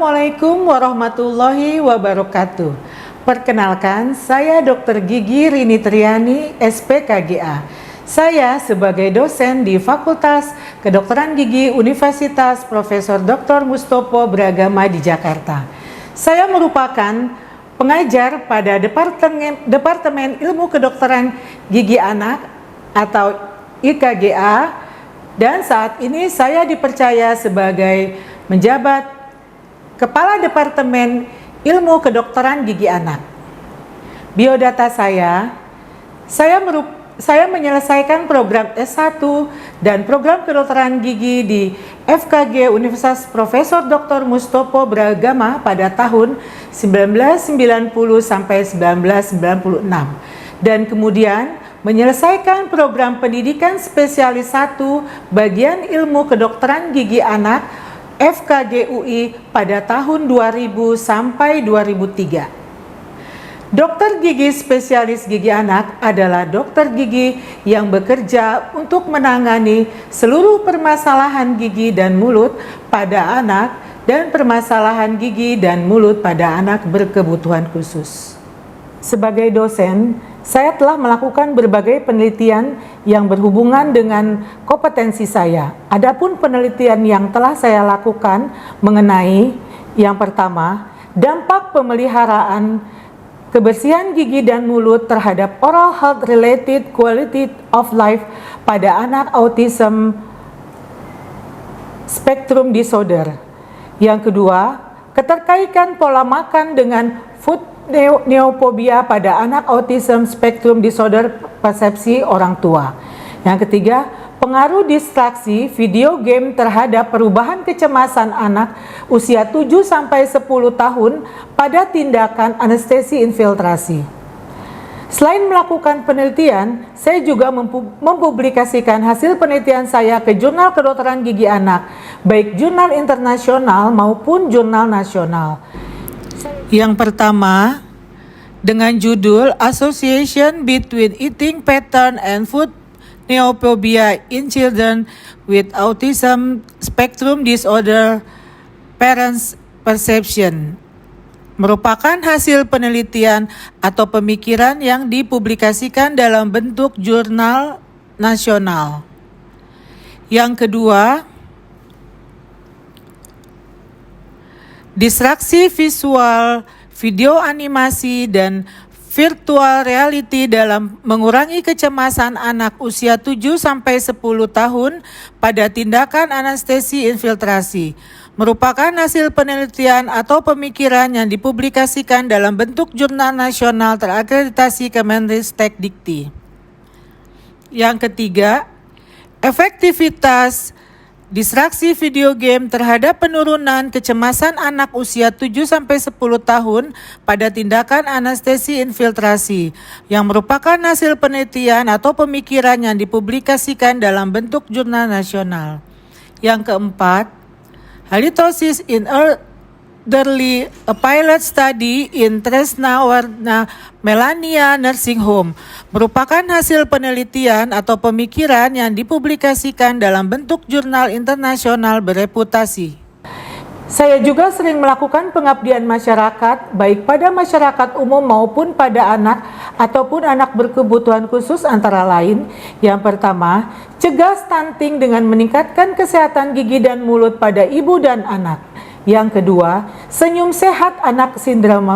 Assalamualaikum warahmatullahi wabarakatuh. Perkenalkan, saya Dr. Gigi Rini Triani, SPKGA. Saya sebagai dosen di Fakultas Kedokteran Gigi Universitas Profesor Dr. Mustopo Bragama di Jakarta. Saya merupakan pengajar pada Departemen Ilmu Kedokteran Gigi Anak atau IKGA, dan saat ini saya dipercaya sebagai menjabat Kepala Departemen Ilmu Kedokteran Gigi Anak. Biodata saya menyelesaikan program S1 dan program kedokteran gigi di FKG Universitas Profesor Dr. Mustopo Bragama pada tahun 1990 sampai 1996, dan kemudian menyelesaikan program pendidikan spesialis 1 bagian ilmu kedokteran gigi anak FKG UI pada tahun 2000 sampai 2003. Dokter gigi spesialis gigi anak adalah dokter gigi yang bekerja untuk menangani seluruh permasalahan gigi dan mulut pada anak dan permasalahan gigi dan mulut pada anak berkebutuhan khusus. Sebagai dosen, saya telah melakukan berbagai penelitian yang berhubungan dengan kompetensi saya. Adapun penelitian yang telah saya lakukan mengenai yang pertama, dampak pemeliharaan kebersihan gigi dan mulut terhadap oral health related quality of life pada anak autism spectrum disorder. Yang kedua, keterkaitan pola makan dengan food neophobia pada anak autism spectrum disorder persepsi orang tua. Yang ketiga, pengaruh distraksi video game terhadap perubahan kecemasan anak usia 7 sampai 10 tahun pada tindakan anestesi infiltrasi. Selain melakukan penelitian, saya juga mempublikasikan hasil penelitian saya ke jurnal kedokteran gigi anak, baik jurnal internasional maupun jurnal nasional. Yang pertama, dengan judul Association Between Eating Pattern and Food Neophobia in Children with Autism Spectrum Disorder Parents Perception, merupakan hasil penelitian atau pemikiran yang dipublikasikan dalam bentuk jurnal nasional. Yang kedua, distraksi visual, video animasi, dan virtual reality dalam mengurangi kecemasan anak usia 7 sampai 10 tahun pada tindakan anestesi infiltrasi, merupakan hasil penelitian atau pemikiran yang dipublikasikan dalam bentuk jurnal nasional terakreditasi Kemenristek-Dikti. Yang ketiga, efektivitas distraksi video game terhadap penurunan kecemasan anak usia 7 sampai 10 tahun pada tindakan anestesi infiltrasi, yang merupakan hasil penelitian atau pemikiran yang dipublikasikan dalam bentuk jurnal nasional. Yang keempat, halitosis in elderly, a pilot study in Tresna Warna Melania Nursing Home, merupakan hasil penelitian atau pemikiran yang dipublikasikan dalam bentuk jurnal internasional bereputasi. Saya juga sering melakukan pengabdian masyarakat, baik pada masyarakat umum maupun pada anak ataupun anak berkebutuhan khusus, antara lain. Yang pertama, cegah stunting dengan meningkatkan kesehatan gigi dan mulut pada ibu dan anak. Yang kedua, senyum sehat anak sindrom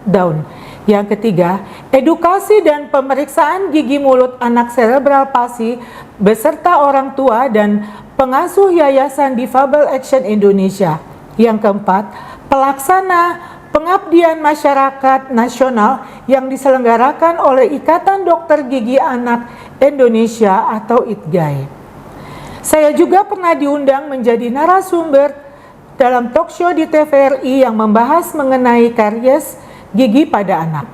Down. Yang ketiga, edukasi dan pemeriksaan gigi mulut anak cerebral palsy beserta orang tua dan pengasuh Yayasan Difabel Action Indonesia. Yang keempat, pelaksana pengabdian masyarakat nasional yang diselenggarakan oleh Ikatan Dokter Gigi Anak Indonesia atau IDGAI. Saya juga pernah diundang menjadi narasumber dalam talk show di TVRI yang membahas mengenai karies gigi pada anak.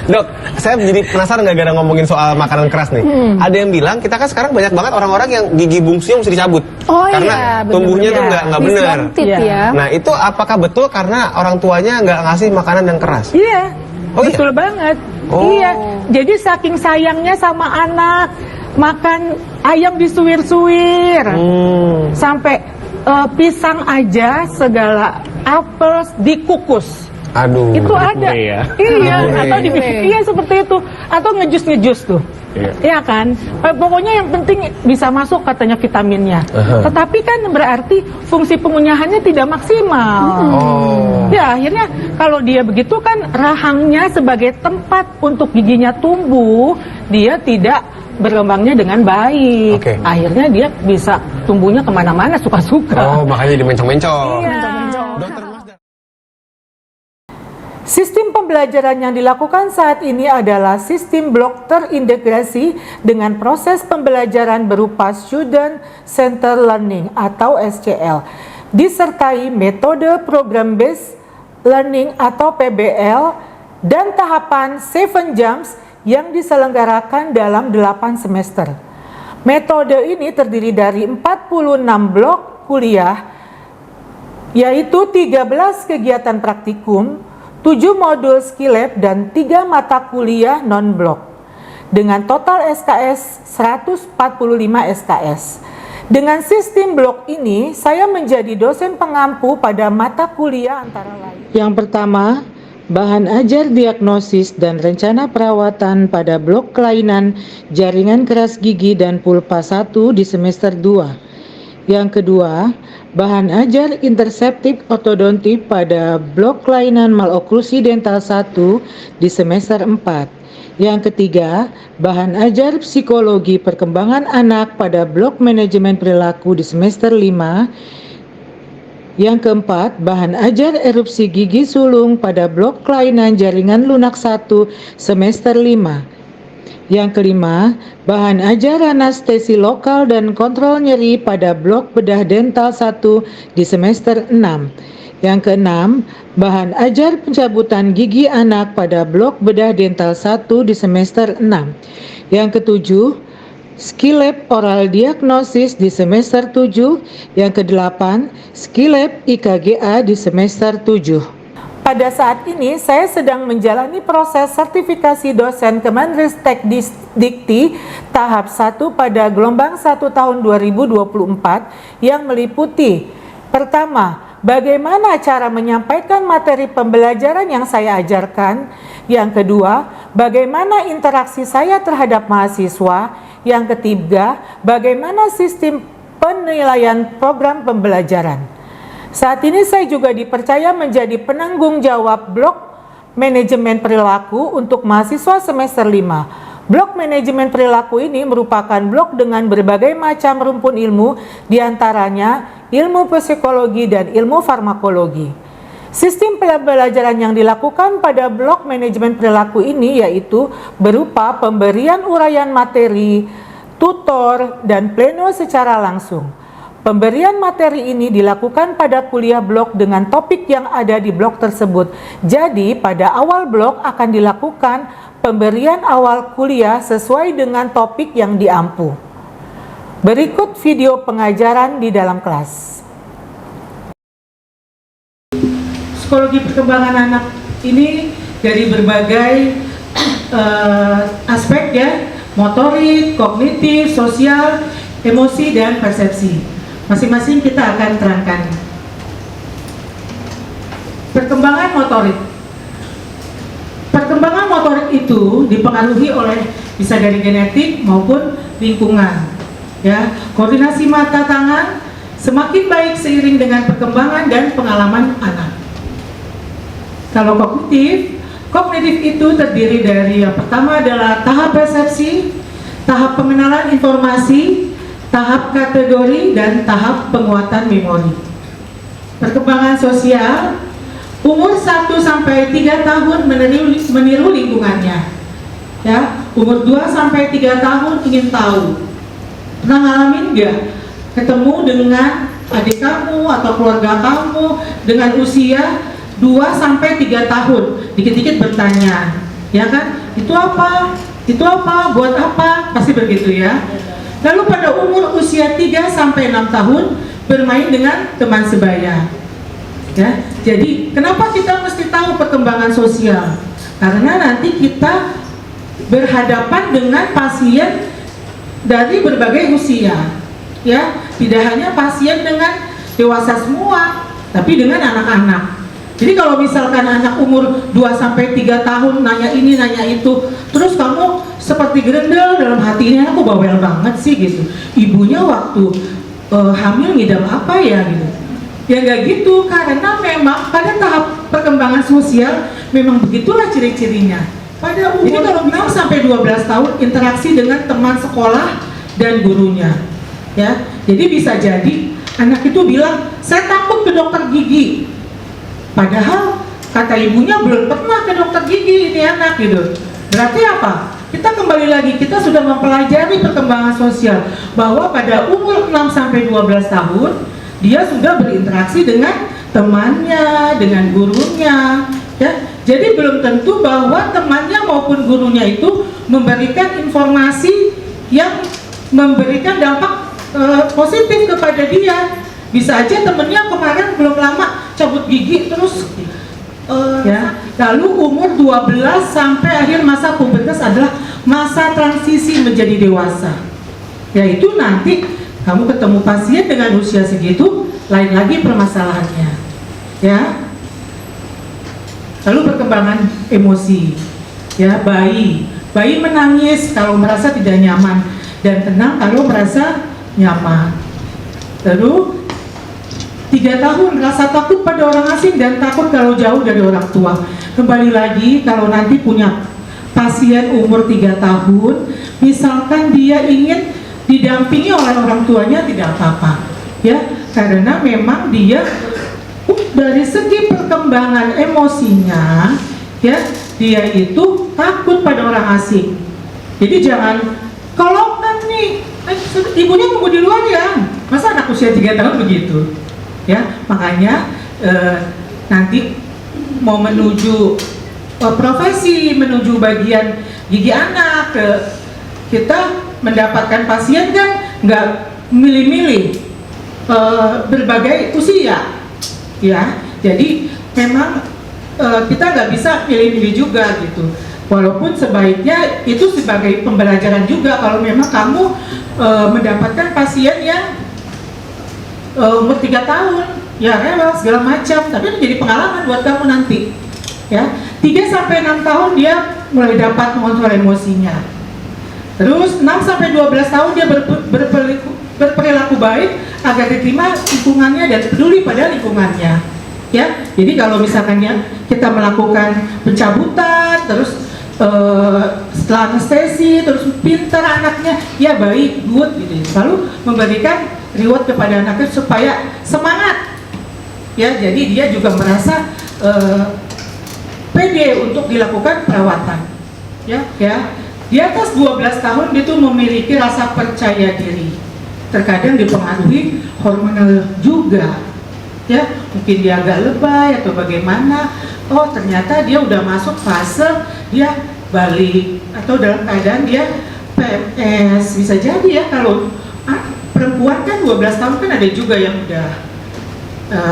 Dok, saya jadi penasaran gara-gara ngomongin soal makanan keras nih. Ada yang bilang kita kan sekarang banyak banget orang-orang yang gigi bungsunya mesti dicabut. Karena tumbuhnya tuh nggak benar. Ya. Nah, itu apakah betul karena orang tuanya nggak ngasih makanan yang keras? Iya, betul banget. Iya, jadi saking sayangnya sama anak, makan ayam disuwir-suwir, sampai pisang aja segala, apel dikukus. Aduh. Itu ada. Ya. Iya, atau iya seperti itu. Atau ngejus tuh. Iya kan? Pokoknya yang penting bisa masuk katanya vitaminnya. Tetapi kan berarti fungsi pengunyahannya tidak maksimal. Ya akhirnya kalau dia begitu kan rahangnya sebagai tempat untuk giginya tumbuh, dia tidak berkembangnya dengan baik. Akhirnya dia bisa tumbuhnya kemana-mana suka-suka. Oh, makanya dimencong-mencong. Iya. Dokter Mas. Sistem pembelajaran yang dilakukan saat ini adalah sistem blok terintegrasi dengan proses pembelajaran berupa Student Centered Learning atau SCL, disertai metode Program Based Learning atau PBL dan tahapan 7 Jumps yang diselenggarakan dalam 8 semester. Metode ini terdiri dari 46 blok kuliah, yaitu 13 kegiatan praktikum, 7 modul skill lab dan 3 mata kuliah non-blok dengan total SKS 145 SKS. Dengan sistem blok ini, saya menjadi dosen pengampu pada mata kuliah antara lain. Yang pertama, bahan ajar diagnosis dan rencana perawatan pada blok kelainan jaringan keras gigi dan pulpa 1 di semester 2. Yang kedua, bahan ajar interseptik ortodontik pada blok kelainan maloklusi dental 1 di semester 4. Yang ketiga, bahan ajar psikologi perkembangan anak pada blok manajemen perilaku di semester 5. Yang keempat, bahan ajar erupsi gigi sulung pada blok kelainan jaringan lunak 1 semester 5. Yang kelima, bahan ajar anestesi lokal dan kontrol nyeri pada blok bedah dental 1 di semester 6. Yang keenam, bahan ajar pencabutan gigi anak pada blok bedah dental 1 di semester 6. Yang ketujuh, skill lab oral diagnosis di semester 7. Yang kedelapan, skill lab IKGA di semester 7. Pada saat ini, saya sedang menjalani proses sertifikasi dosen Kemenristek Dikti tahap 1 pada gelombang 1 tahun 2024 yang meliputi: pertama, bagaimana cara menyampaikan materi pembelajaran yang saya ajarkan. Yang kedua, bagaimana interaksi saya terhadap mahasiswa. Yang ketiga, bagaimana sistem penilaian program pembelajaran. Saat ini saya juga dipercaya menjadi penanggung jawab blok manajemen perilaku untuk mahasiswa semester 5. Blok manajemen perilaku ini merupakan blok dengan berbagai macam rumpun ilmu, diantaranya ilmu psikologi dan ilmu farmakologi. Sistem pembelajaran yang dilakukan pada blok manajemen perilaku ini yaitu berupa pemberian uraian materi, tutor, dan pleno secara langsung. Pemberian materi ini dilakukan pada kuliah blok dengan topik yang ada di blok tersebut. Jadi, pada awal blok akan dilakukan pemberian awal kuliah sesuai dengan topik yang diampu. Berikut video pengajaran di dalam kelas. Psikologi perkembangan anak ini dari berbagai aspek ya, motorik, kognitif, sosial, emosi, dan persepsi. Masing-masing kita akan terangkan. Perkembangan motorik. Perkembangan motorik itu dipengaruhi oleh bisa dari genetik maupun lingkungan. Ya, koordinasi mata tangan semakin baik seiring dengan perkembangan dan pengalaman anak. Kalau kognitif itu terdiri dari yang pertama adalah tahap persepsi, tahap pengenalan informasi, tahap kategori, dan tahap penguatan memori. Perkembangan sosial, umur 1-3 tahun meniru lingkungannya. Ya, umur 2-3 tahun ingin tahu. Pernah ngalamin nggak ketemu dengan adik kamu atau keluarga kamu dengan usia 2-3 tahun, dikit-dikit bertanya, ya kan? Itu apa? Itu apa? Buat apa? Pasti begitu ya. Lalu pada umur usia 3-6 tahun bermain dengan teman sebaya. Ya, jadi kenapa kita mesti tahu perkembangan sosial? Karena nanti kita berhadapan dengan pasien dari berbagai usia. Ya, tidak hanya pasien dengan dewasa semua, tapi dengan anak-anak. Jadi kalau misalkan anak umur 2-3 tahun nanya ini nanya itu, terus kamu seperti gerendel dalam hati, ini aku bawel banget sih gitu. Ibunya waktu hamil ngidam apa ya gitu. Ya nggak gitu, karena memang pada tahap perkembangan sosial memang begitulah ciri-cirinya. Pada umur 6-12 tahun interaksi dengan teman sekolah dan gurunya. Ya, jadi bisa jadi anak itu bilang, saya takut ke dokter gigi. Padahal kata ibunya belum pernah ke dokter gigi ini anak gitu. Berarti apa? Kita kembali lagi, kita sudah mempelajari perkembangan sosial bahwa pada umur 6-12 tahun dia sudah berinteraksi dengan temannya, dengan gurunya, ya. Jadi belum tentu bahwa temannya maupun gurunya itu memberikan informasi yang memberikan dampak positif kepada dia. Bisa aja temennya kemarin belum lama cabut gigi terus ya. Lalu umur 12 sampai akhir masa pubertas adalah masa transisi menjadi dewasa. Yaitu nanti kamu ketemu pasien dengan usia segitu, lain lagi permasalahannya. Ya. Lalu perkembangan emosi. Ya, bayi menangis kalau merasa tidak nyaman dan tenang kalau merasa nyaman. Lalu 3 tahun rasa takut pada orang asing dan takut kalau jauh dari orang tua. Kembali lagi, kalau nanti punya pasien umur 3 tahun, misalkan dia ingin didampingi oleh orang tuanya, tidak apa-apa, ya, karena memang dia dari segi perkembangan emosinya, ya, dia itu takut pada orang asing. Jadi jangan, kalau kan nih ibunya tunggu di luar ya, masa anak usia 3 tahun begitu, ya. Makanya nanti mau menuju profesi, menuju bagian gigi anak, kita mendapatkan pasien kan nggak milih-milih berbagai usia, ya. Jadi memang kita nggak bisa milih-milih juga gitu. Walaupun sebaiknya itu sebagai pembelajaran juga kalau memang kamu mendapatkan pasien yang umur 3 tahun, ya rewel segala macam, tapi itu jadi pengalaman buat kamu nanti, ya. 3-6 tahun dia mulai dapat mengontrol emosinya. Terus 6-12 tahun dia berperilaku baik agar diterima lingkungannya dan peduli pada lingkungannya, ya. Jadi kalau misalkan ya kita melakukan pencabutan, terus setelah anestesi, terus pintar anaknya, ya baik, good gitu, lalu memberikan reward kepada anaknya supaya semangat, ya. Jadi dia juga merasa pede untuk dilakukan perawatan, ya. Di atas 12 tahun dia tuh memiliki rasa percaya diri, terkadang dipengaruhi hormonal juga, ya. Mungkin dia agak lebay atau bagaimana, oh ternyata dia udah masuk fase dia balik, atau dalam keadaan dia PMS, bisa jadi ya. Kalau perempuan kan 12 tahun kan ada juga yang udah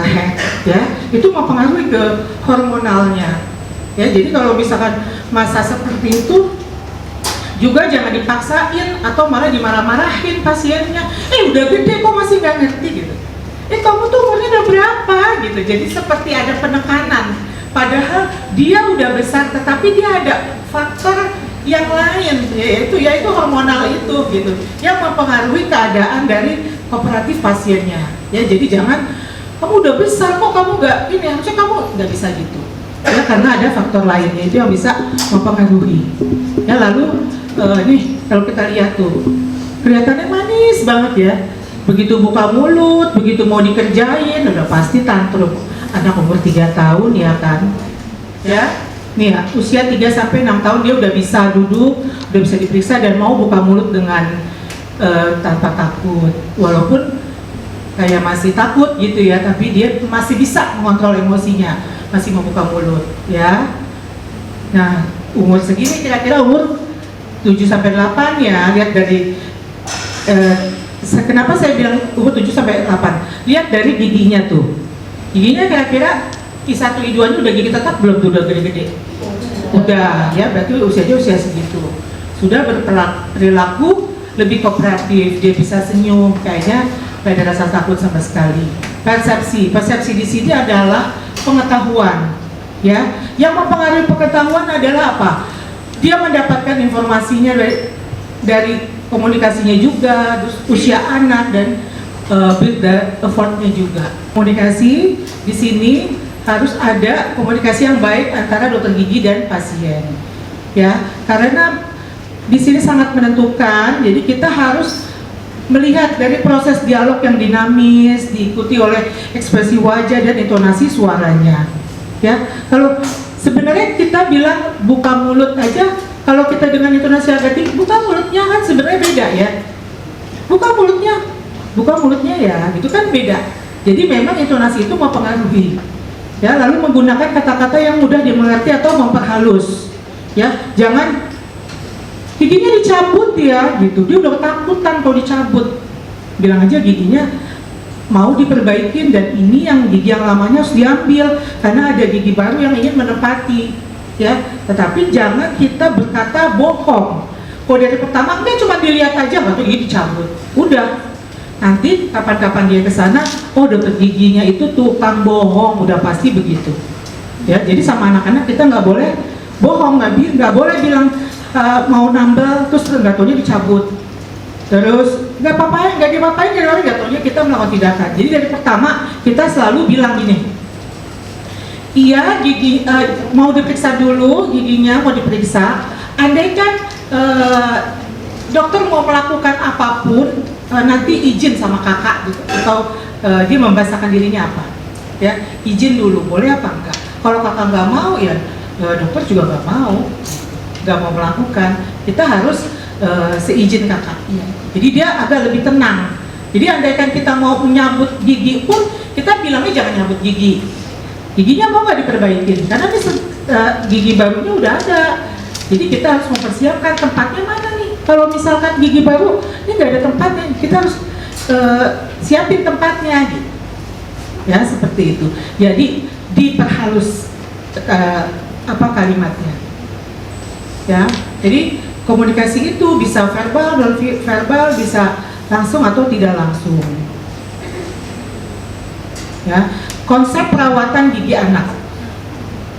head, ya, itu mempengaruhi ke hormonalnya, ya. Jadi kalau misalkan masa seperti itu juga jangan dipaksain atau malah dimarah-marahin pasiennya, udah gede kok masih nggak ngerti gitu, kamu tuh umurnya udah berapa gitu. Jadi seperti ada penekanan, padahal dia udah besar tetapi dia ada faktor yang lain, yaitu hormonal itu gitu, yang mempengaruhi keadaan dari kooperatif pasiennya, ya. Jadi jangan, kamu udah besar kok kamu nggak ini, harusnya kamu nggak bisa gitu, ya, karena ada faktor lainnya itu yang bisa mempengaruhi, ya. Lalu nih kalau kita lihat tuh kelihatannya manis banget ya, begitu buka mulut, begitu mau dikerjain udah pasti tantrum. Anak umur 3 tahun ya kan, ya. Nih ya, usia 3-6 tahun dia udah bisa duduk, udah bisa diperiksa dan mau buka mulut dengan tanpa takut. Walaupun kayak masih takut gitu ya, tapi dia masih bisa mengontrol emosinya, masih membuka mulut, ya. Nah, umur segini kira-kira umur 7-8 ya, lihat dari kenapa saya bilang umur 7-8, lihat dari giginya tuh. Giginya kira-kira I1, I2 nya udah gigi tetap belum tuh, udah gede-gede? Udah, ya, berarti usianya usia segitu. Sudah berperilaku lebih kooperatif, dia bisa senyum, kayaknya gak ada rasa takut sama sekali. Persepsi di sini adalah pengetahuan, ya. Yang mempengaruhi pengetahuan adalah apa? Dia mendapatkan informasinya dari komunikasinya juga, terus usia anak dan build the effortnya juga. Komunikasi di sini harus ada komunikasi yang baik antara dokter gigi dan pasien, ya. Karena di sini sangat menentukan. Jadi kita harus melihat dari proses dialog yang dinamis, diikuti oleh ekspresi wajah dan intonasi suaranya. Ya, kalau sebenarnya kita bilang buka mulut aja, kalau kita dengan intonasi agak tinggi, buka mulutnya kan sebenarnya beda ya. Buka mulutnya ya, itu kan beda. Jadi memang intonasi itu mempengaruhi. Ya, lalu menggunakan kata-kata yang mudah dimengerti atau memperhalus. Ya, jangan giginya dicabut ya, gitu. Dia udah ketakutan kalau dicabut. Bilang aja giginya mau diperbaikin dan ini yang gigi yang lamanya harus diambil karena ada gigi baru yang ingin menempati, ya. Tetapi jangan kita berkata bohong. Kalau dari pertama enggak, cuma dilihat aja waktu gigi dicabut. Udah. Nanti kapan-kapan dia ke sana, oh dokter giginya itu tukang bohong, udah pasti begitu. Ya, jadi sama anak-anak kita nggak boleh bohong, nggak boleh bilang mau nambal terus nggak taunya dicabut, terus nggak dipapain, nggak taunya kita melakukan tindakan. Jadi dari pertama kita selalu bilang gini, iya gigi mau diperiksa dulu, giginya mau diperiksa. Andaikan dokter mau melakukan apapun, nanti izin sama kakak gitu, atau dia membasahkan dirinya apa, ya izin dulu, boleh apa enggak. Kalau kakak nggak mau ya dokter juga nggak mau melakukan, kita harus seizin kakaknya. Jadi dia agak lebih tenang. Jadi andaikan kita mau menyambut gigi pun, kita bilangnya jangan nyambut gigi. Giginya mau nggak diperbaikin? Karena ini gigi barunya udah ada. Jadi kita harus mempersiapkan tempatnya mana nih. Kalau misalkan gigi baru, ini nggak ada tempatnya, kita harus siapin tempatnya. Gitu. Ya seperti itu. Jadi diperhalus kalimatnya. Ya, jadi komunikasi itu bisa verbal, non verbal, bisa langsung atau tidak langsung. Ya, konsep perawatan gigi anak.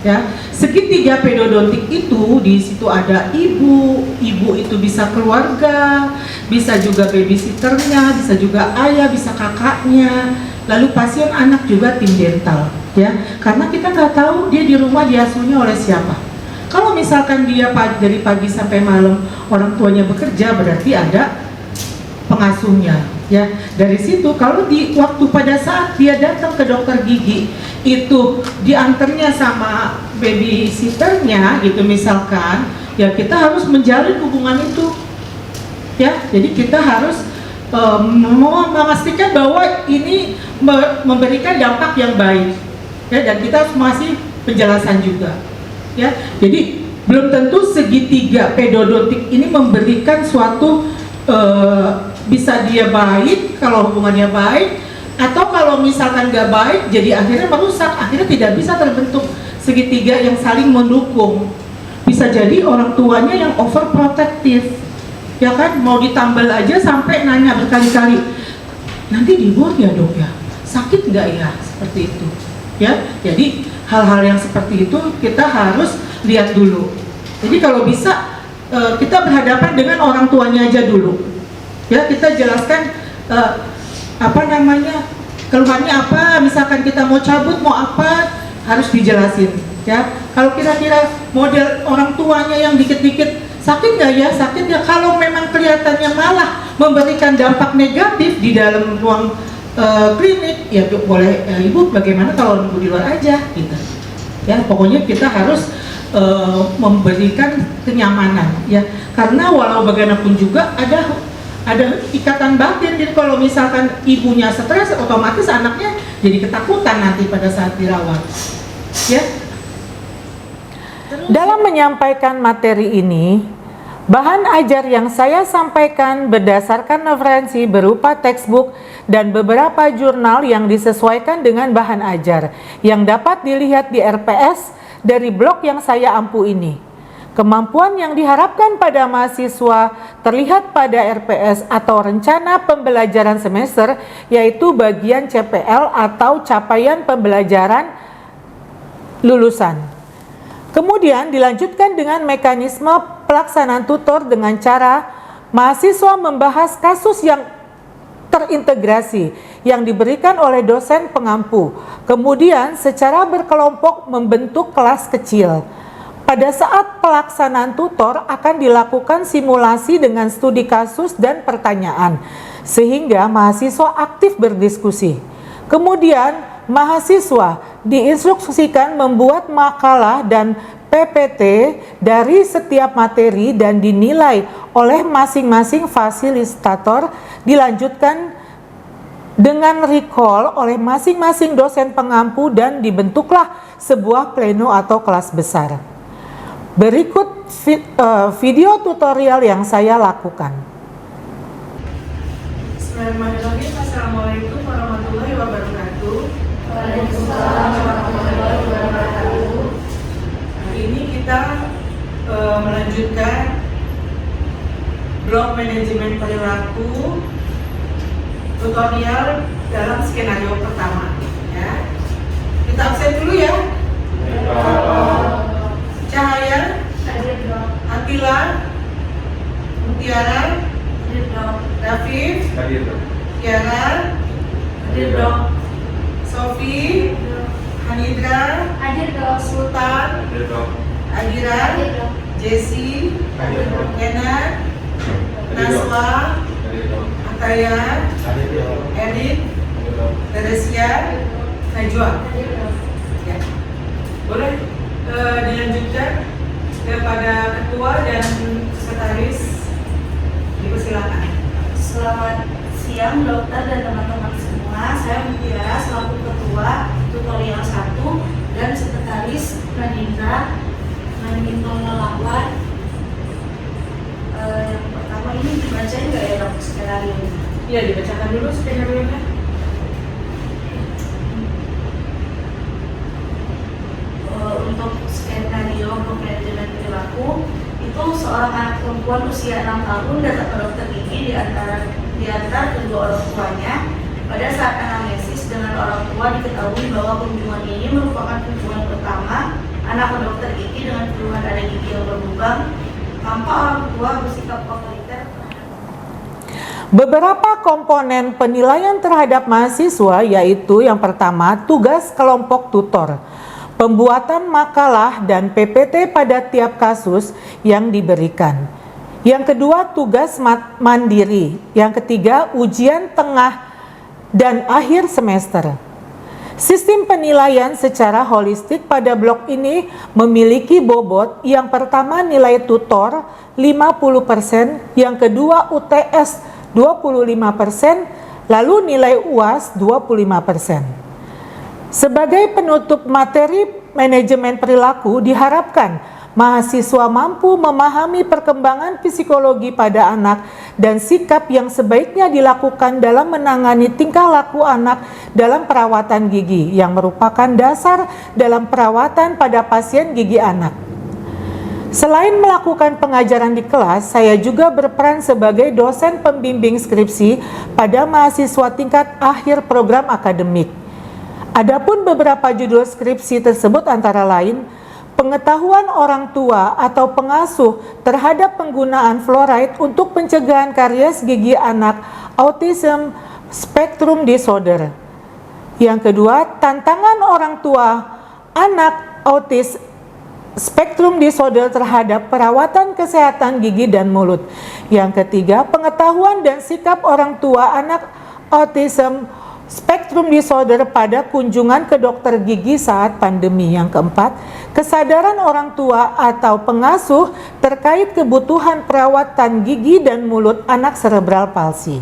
Ya, segitiga pedodontik itu di situ ada ibu itu bisa keluarga, bisa juga babysitternya, bisa juga ayah, bisa kakaknya, lalu pasien anak juga tim dental. Ya, karena kita nggak tahu dia di rumah diasuhnya oleh siapa. Kalau misalkan dia dari pagi sampai malam orang tuanya bekerja, berarti ada pengasuhnya, ya. Dari situ kalau di waktu pada saat dia datang ke dokter gigi itu diantarnya sama babysitternya gitu misalkan, ya kita harus menjalin hubungan itu, ya. Jadi kita harus memastikan bahwa ini memberikan dampak yang baik, ya. Dan kita harus masih penjelasan juga. Ya, jadi belum tentu segitiga pedodontik ini memberikan suatu bisa dia baik kalau hubungannya baik, atau kalau misalkan nggak baik jadi akhirnya merusak, akhirnya tidak bisa terbentuk segitiga yang saling mendukung. Bisa jadi orang tuanya yang overprotective, ya kan, mau ditambal aja sampai nanya berkali-kali, nanti dibuat ya dok ya, sakit nggak ya, seperti itu, ya. Jadi hal-hal yang seperti itu kita harus lihat dulu. Jadi kalau bisa kita berhadapan dengan orang tuanya aja dulu, ya. Kita jelaskan keluhannya apa, misalkan kita mau cabut mau apa, harus dijelasin, ya. Kalau kira-kira model orang tuanya yang dikit-dikit sakit nggak ya, sakit ya. Kalau memang kelihatannya malah memberikan dampak negatif di dalam ruang klinik, ya boleh ibu bagaimana kalau nunggu di luar aja gitu, ya. Pokoknya kita harus memberikan kenyamanan, ya, karena walau bagaimanapun juga ada ikatan batin. Jadi kalau misalkan ibunya stres, otomatis anaknya jadi ketakutan nanti pada saat dirawat, ya. Dalam menyampaikan materi ini, bahan ajar yang saya sampaikan berdasarkan referensi berupa textbook dan beberapa jurnal yang disesuaikan dengan bahan ajar yang dapat dilihat di RPS dari blog yang saya ampu ini. Kemampuan yang diharapkan pada mahasiswa terlihat pada RPS atau rencana pembelajaran semester, yaitu bagian CPL atau capaian pembelajaran lulusan. Kemudian dilanjutkan dengan mekanisme pelaksanaan tutor dengan cara mahasiswa membahas kasus yang terintegrasi yang diberikan oleh dosen pengampu. Kemudian secara berkelompok membentuk kelas kecil. Pada saat pelaksanaan tutor akan dilakukan simulasi dengan studi kasus dan pertanyaan, sehingga mahasiswa aktif berdiskusi. Kemudian mahasiswa diinstruksikan membuat makalah dan PPT dari setiap materi dan dinilai oleh masing-masing fasilitator, dilanjutkan dengan recall oleh masing-masing dosen pengampu dan dibentuklah sebuah pleno atau kelas besar. Berikut video tutorial yang saya lakukan. Bismillahirrahmanirrahim. Assalamualaikum warahmatullahi wabarakatuh. Waalaikumsalam warahmatullahi wabarakatuh. Hari ini kita melanjutkan blok manajemen perilaku tutorial dalam skenario pertama. Ya. Kita absen dulu ya. Cahaya, Atila, Mutiara, Rafif, Kiara, Sofi, Hanidra, Sultan, Adira, Jesse, Enak, Naswa, Ataya, Erin, Teresia, Najwa. Ya. Boleh dilanjutkan kepada ketua dan sekretaris, dipersilakan. Selamat siang dokter dan teman-teman semua. Saya Mutiara selaku ketua tutorial 1 dan sekretaris Nadindra melakukan yang pertama ini dibacain nggak ya dok skenario ini? Iya, dibacakan dulu skenario-nya. Untuk skenario manajemen perilaku itu seorang anak perempuan usia 6 tahun datang ke dokter gigi diantar kedua orang tuanya. Pada saat anamnesis dengan orang tua diketahui bahwa kunjungan ini merupakan kunjungan pertama anak ke dokter gigi dengan keluhan ada gigi yang berlubang. Tampak orang tua bersikap otoriter. Beberapa komponen penilaian terhadap mahasiswa yaitu yang pertama tugas kelompok tutor, pembuatan makalah dan PPT pada tiap kasus yang diberikan. Yang kedua tugas mandiri, yang ketiga ujian tengah dan akhir semester. Sistem penilaian secara holistik pada blok ini memiliki bobot yang pertama nilai tutor 50%, yang kedua UTS 25%, lalu nilai UAS 25%. Sebagai penutup materi manajemen perilaku diharapkan mahasiswa mampu memahami perkembangan psikologi pada anak dan sikap yang sebaiknya dilakukan dalam menangani tingkah laku anak dalam perawatan gigi yang merupakan dasar dalam perawatan pada pasien gigi anak. Selain melakukan pengajaran di kelas, saya juga berperan sebagai dosen pembimbing skripsi pada mahasiswa tingkat akhir program akademik. Adapun beberapa judul skripsi tersebut antara lain pengetahuan orang tua atau pengasuh terhadap penggunaan fluoride untuk pencegahan karies gigi anak autism spectrum disorder. Yang kedua, tantangan orang tua anak autis spektrum disorder terhadap perawatan kesehatan gigi dan mulut. Yang ketiga, pengetahuan dan sikap orang tua anak autism spektrum disorder pada kunjungan ke dokter gigi saat pandemi. Yang keempat, kesadaran orang tua atau pengasuh terkait kebutuhan perawatan gigi dan mulut anak cerebral palsy.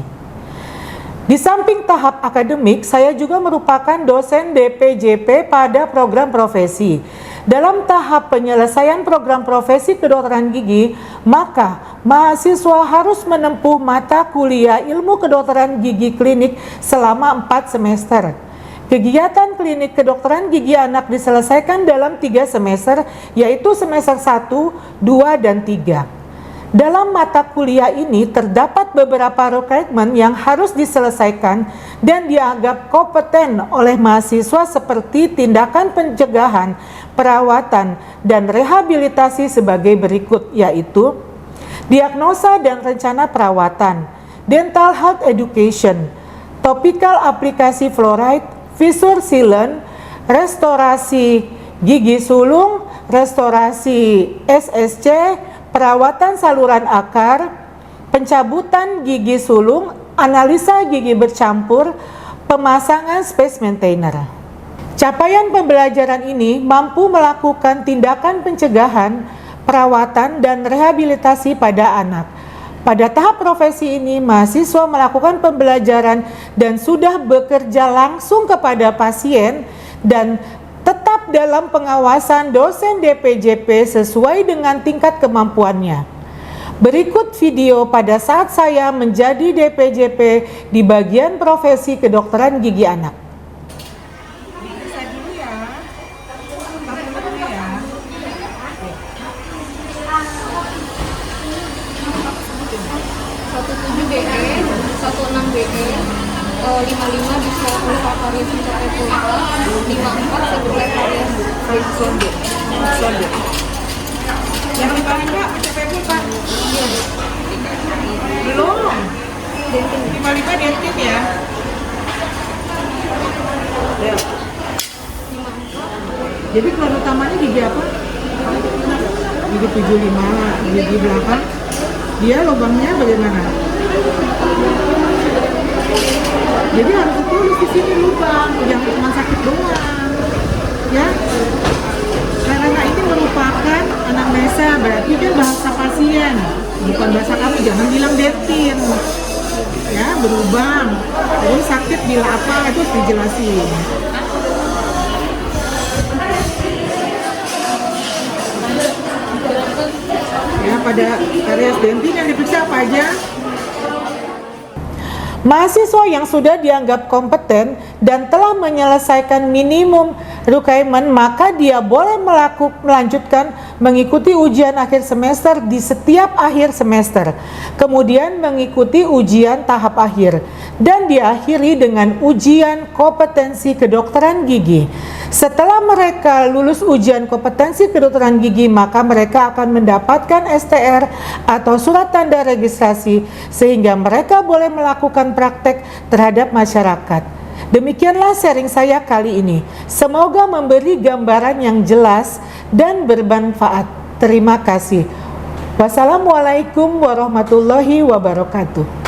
Di samping tahap akademik, saya juga merupakan dosen DPJP pada program profesi. Dalam tahap penyelesaian program profesi kedokteran gigi, maka mahasiswa harus menempuh mata kuliah ilmu kedokteran gigi klinik selama 4 semester. Kegiatan klinik kedokteran gigi anak diselesaikan dalam 3 semester, yaitu semester 1, 2, dan 3. Dalam mata kuliah ini terdapat beberapa requirement yang harus diselesaikan dan dianggap kompeten oleh mahasiswa seperti tindakan pencegahan, perawatan, dan rehabilitasi sebagai berikut, yaitu diagnosa dan rencana perawatan, dental health education, topical aplikasi fluoride, fissure sealant, restorasi gigi sulung, restorasi SSC, perawatan saluran akar, pencabutan gigi sulung, analisa gigi bercampur, pemasangan space maintainer. Capaian pembelajaran ini mampu melakukan tindakan pencegahan, perawatan, dan rehabilitasi pada anak. Pada tahap profesi ini, mahasiswa melakukan pembelajaran dan sudah bekerja langsung kepada pasien dan tetap dalam pengawasan dosen DPJP sesuai dengan tingkat kemampuannya. Berikut video pada saat saya menjadi DPJP di bagian profesi kedokteran gigi anak. Bisa berupa variasi capai pulpa, 54 sebelah variasi sonde. Yang 55 capai pulpa? Belum. 55 dentin ya? Ya. Jadi keluar utamanya gigi apa? Gigi 75, gigi belakang. Dia lubangnya bagaimana? Jadi harus ditulis di sini lubang, jangan cuma sakit doang, ya. Karena ini merupakan anamnesa, berarti kan bahasa pasien, bukan bahasa kamu. Jangan bilang dentin, ya, berubah. Terus sakit bila apa itu harus dijelasin. Ya, pada karies dentin yang diperiksa apa aja? Mahasiswa yang sudah dianggap kompeten dan telah menyelesaikan minimum requirement, maka dia boleh melanjutkan mengikuti ujian akhir semester di setiap akhir semester, kemudian mengikuti ujian tahap akhir, dan diakhiri dengan ujian kompetensi kedokteran gigi. Setelah mereka lulus ujian kompetensi kedokteran gigi, maka mereka akan mendapatkan STR atau surat tanda registrasi sehingga mereka boleh melakukan praktek terhadap masyarakat. Demikianlah sharing saya kali ini. Semoga memberi gambaran yang jelas dan bermanfaat. Terima kasih. Wassalamualaikum warahmatullahi wabarakatuh.